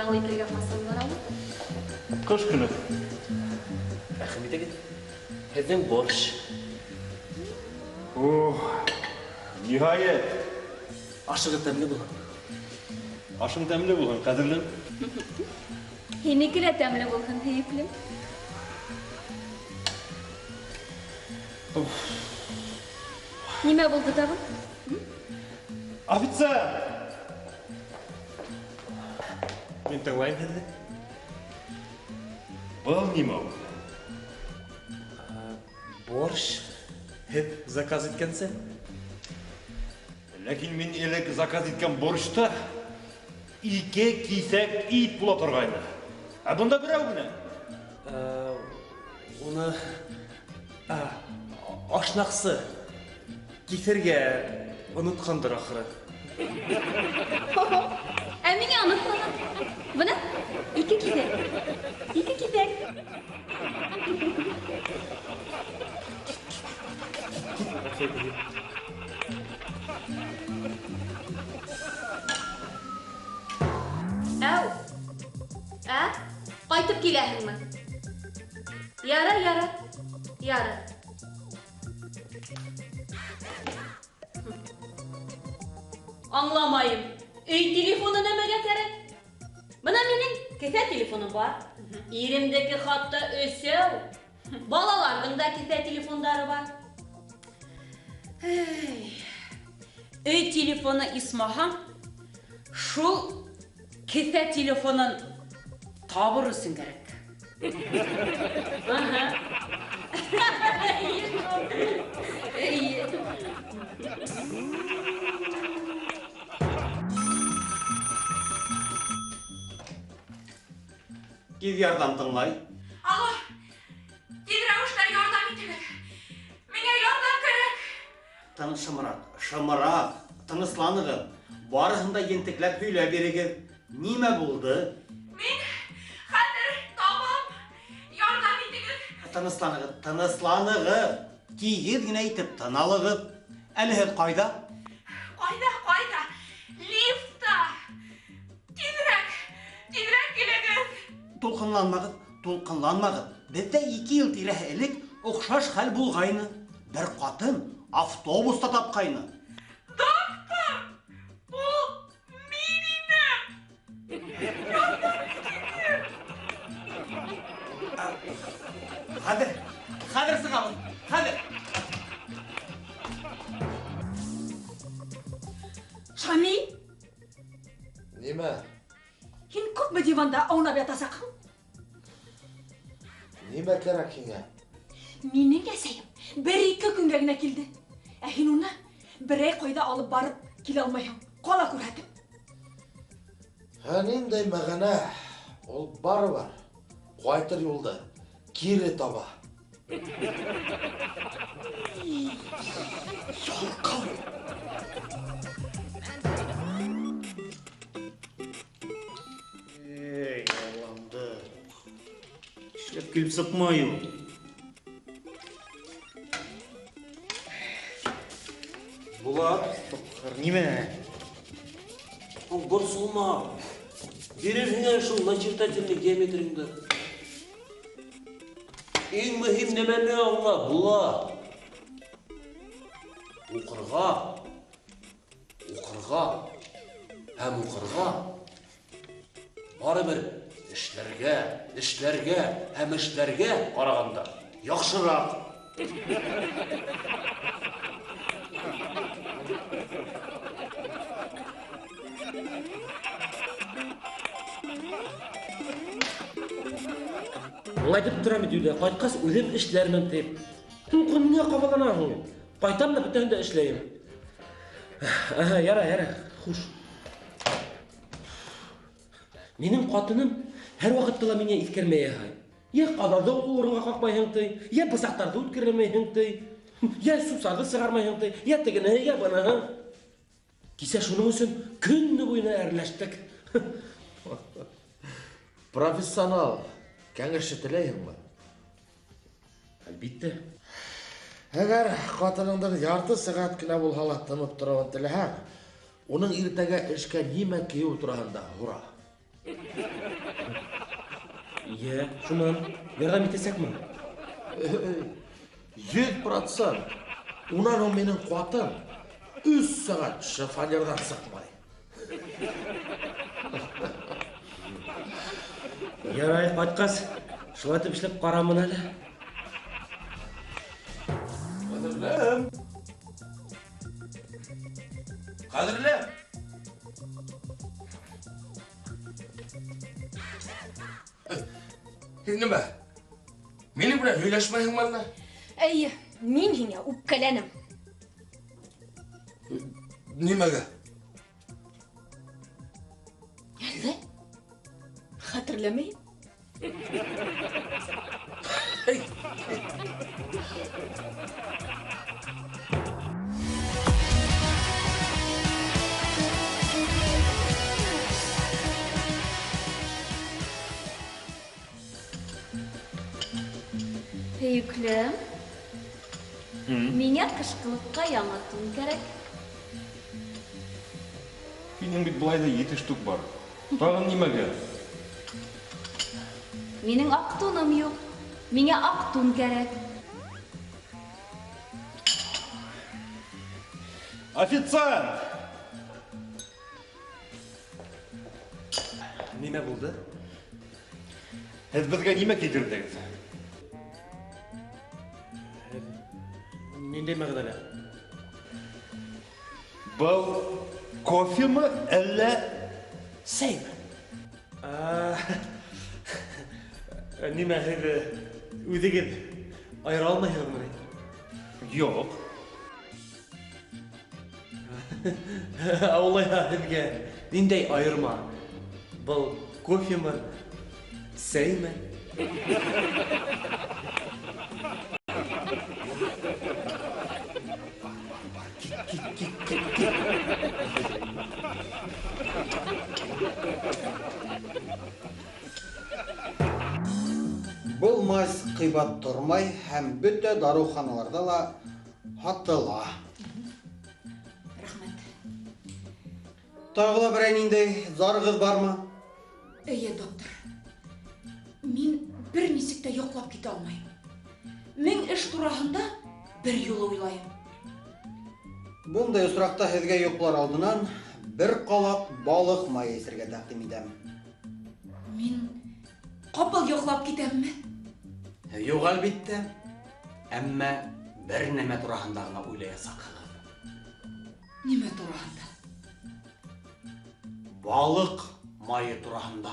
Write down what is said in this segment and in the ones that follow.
аңлый кергә фасыл бар ау. Кыш көне. Рәхмәт егет. Һеҙҙең борщ. Ниһайәт. Ашығыҙ тәмле булһын. Ашың тәмле булһын, ҡәҙерлем. Һинеке лә тәмле булһын, һөйөклем. Нимә булды тагын? Офицер! Мин тыңлайым һеҙҙе. Был нимә ул? Борщ. Һеҙ заказ иткәнсе? Ләкин мин элек заказ иткән борщта 2 кисәк ит була торғайны. Ә бында берәү генә. Уны ашнаҡсы киҫергә онотҡандыр ахыры. Ә миңә онотмаған. Бына 2 киҫәк. 2 киҫәк. Әу. Ҡайтып киләһеңме? Яра. Аңламайым. Өй телефоны нәмәгә кәрәк? Бына минең кеҫә телефоным бар. Иремдеке хатта 3. Балаларҙың да кеҫә телефондары бар. Өй телефоны исмаһаң, шул кеҫә телефонын табыр өсөн кәрәк. Киҙ ярҙам тыңлай. Алло, тиҙрәүештә ярҙам итегеҙ. Миңә ярҙам кәрәк. Шымыраҡ, тынысланығыҙ. Барыһын да ентекләп һөйләп бирегеҙ. Нимә булды? Мин хәҙер табам. Ярҙам итегеҙ. Тынысланығыҙ. Тиҙ генә итеп тыналығыҙ. Әле һеҙ ҡайҙа? Ҡайҙа? Лифта. Тиҙерәк килегеҙ. Тулҡынланмағыҙ. Беҙҙә 2 йыл тирәһе элек оҡшаш хәл булғайны. Бер ҡатын автобуста тапҡайны. Доктор, ул мин инем. Хәҙер сығабыҙ. Хәҙер. Шамил, Нимә? һин күпме диванда аунап ятасаҡһың? Нимә кәрәк һиңә? Минең әсәйем 1-2 көнгә генә килде. Ә һин уны берәй ҡайҙа алып барып килә алмайһың. Ҡала күрһәтеп. Ниндәй мәғәнә? Ул барыбер. Ҡайтыр юлды. Кире таба. Ялҡау. Алламды. Эшләп килеп сыҡмай ул. Булат, Нимә? ул борсолма. Бирер һиңә шул начертательный геометрияңды. Иң мөһим нәмәне аңла, Булат. Уҡырға һәм уҡырға барыбер эшләргә һәм эшләргә ҡарағанда яҡшыраҡ. Аңлайтып торам бит өйҙә, ҡайтҡас үҙем эшләрмен тип. Тулҡын ниңә ҡабаланаһың? Ҡайтам да бөтәһен дә эшләйем. Яра, хуш. Минең ҡатыным һәр ваҡытта ла миңә иҫкәрмәй яһай. Йә ҡаҙауҙы урынға ҡаҡмайһың ти, йә бысаҡтарҙы үткерләмәйһең ти, йә сусарҙы сығармайһың ти, йә тегене, йә быныһы. Кисә шуның өсөн көнө буйына әрләштек. Профессионал кәңәш теләйһеңме? Әлбиттә. Әгәр ҡатыныңдың ярты сәғәт кенә булһа ла тынып тороуын теләһәң, уның иртәгә эшкә нимә кейеү тураһында һора. Иә, шунан, ярдәм итәсәкме? 100%. Унан ол менің қуатым 3 сағат шифонердан сықмай. Ярай, қайтқас. Шулатып эшләп карамын әле. Қадірлем. Қадірлем. Неме? Мені біле өйләшмәйін мална? Әйе, мин һиңә үпкәләнем. Немеге? Әллә? Хәтерләмәйем. Heyüklüm. Миңа кышкылыкка яңа тун керек. Синең бит былай да 7 штук бар. Тагын нимәгә? Минең ак туным юк. Миңа ак тун керек. Официант! Нимә булды? Һез безгә нимә китердегез? Нинди мәгънәле? Был кофемы, әллә сәйме? Нимә һез үзегез айыра алмайсызмы? Юк. Аллаһ һезгә ниндәй айырма? Был кофемы, сәйме? Бұл маз қыйбат тұрмай, һәм бөтә даруханаларда ла һатыла. Рәхмәт. Тағы ла берәй ниндәй зарыгыз бармы? Әйе, доктор. Мин бер нисек тә йоклап китә алмайым. Мин эш тураһында бер юлы уйлайым. Bunday осракта һезгә йоклар алдынан бер калак балык майы эсергә тәкъдим итәм. Мин капыл йоклап китәмме? Юк, әлбиттә. Әмма бер нәмә тураһында гына уйлаясакһыз. Нимә тураһында? Балык майы тураһында.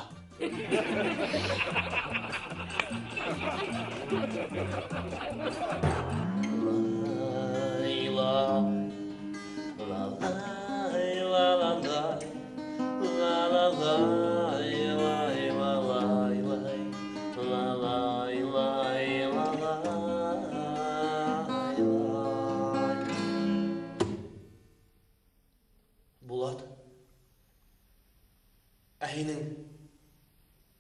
Булат, ә һинең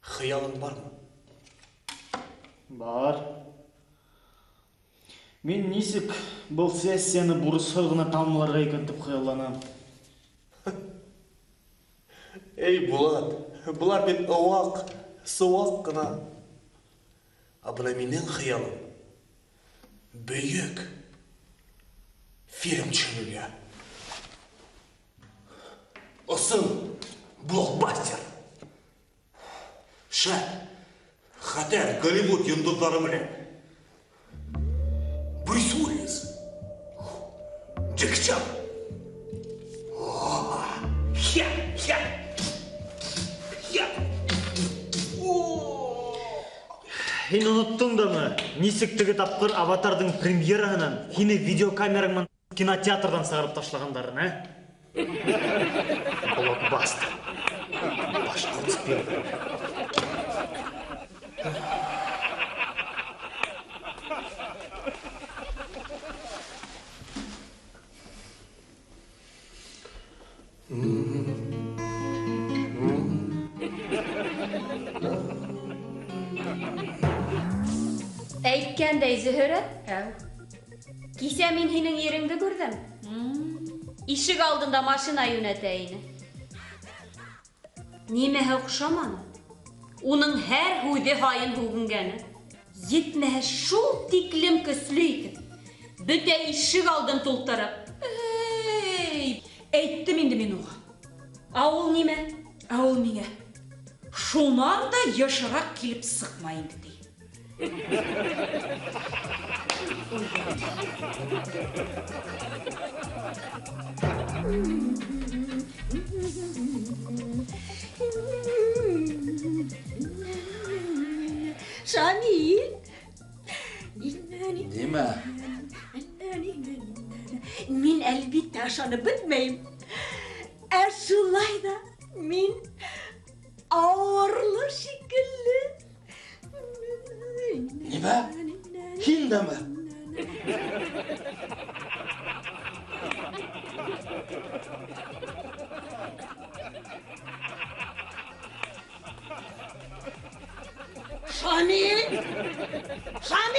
хыялың бармы? Бар. Мен нисек бұл сессияны бурысыз гына тамамларга икән дип хыялланам. Эй, Булат, булар бит ылак, сыуак кына. Ә бына минең хыялым бөек фильм төшерүгә. Осын блокбастер. Хәтәр Голливуд йондызлары белән. Брюс Уиллис, Джеки Чан. Һин оныттың дамы? Нисек теге тапкыр Аватардың премьераһынан һине видеокамераңнан кинотеатрдан сыгарып ташлагандарын, ә? Блокбастер. Башкорт спирт. Әйткәндәй, Зөһрә, кисә мин һинең иреңде күрдем. Ишек алдында машина юнәтә ине. Нимәһе оҡшаманы? Уның һәр һүҙе һайын һүгенгәне. Етмәһә шул тиклем көслө итеп. Бөтә ишек алдын тултырып. Әйттем инде мин уға. Ул нимә? Ул миңә. Шунан да йышыраҡ килеп сыҡма инде ди. Шамил. Нимә? Мин әлбиттә ашанып бөтмәйем. Ә шулай да мин ауырлы шикелле. Нимә? Һин дәме? Шамил! Шамил!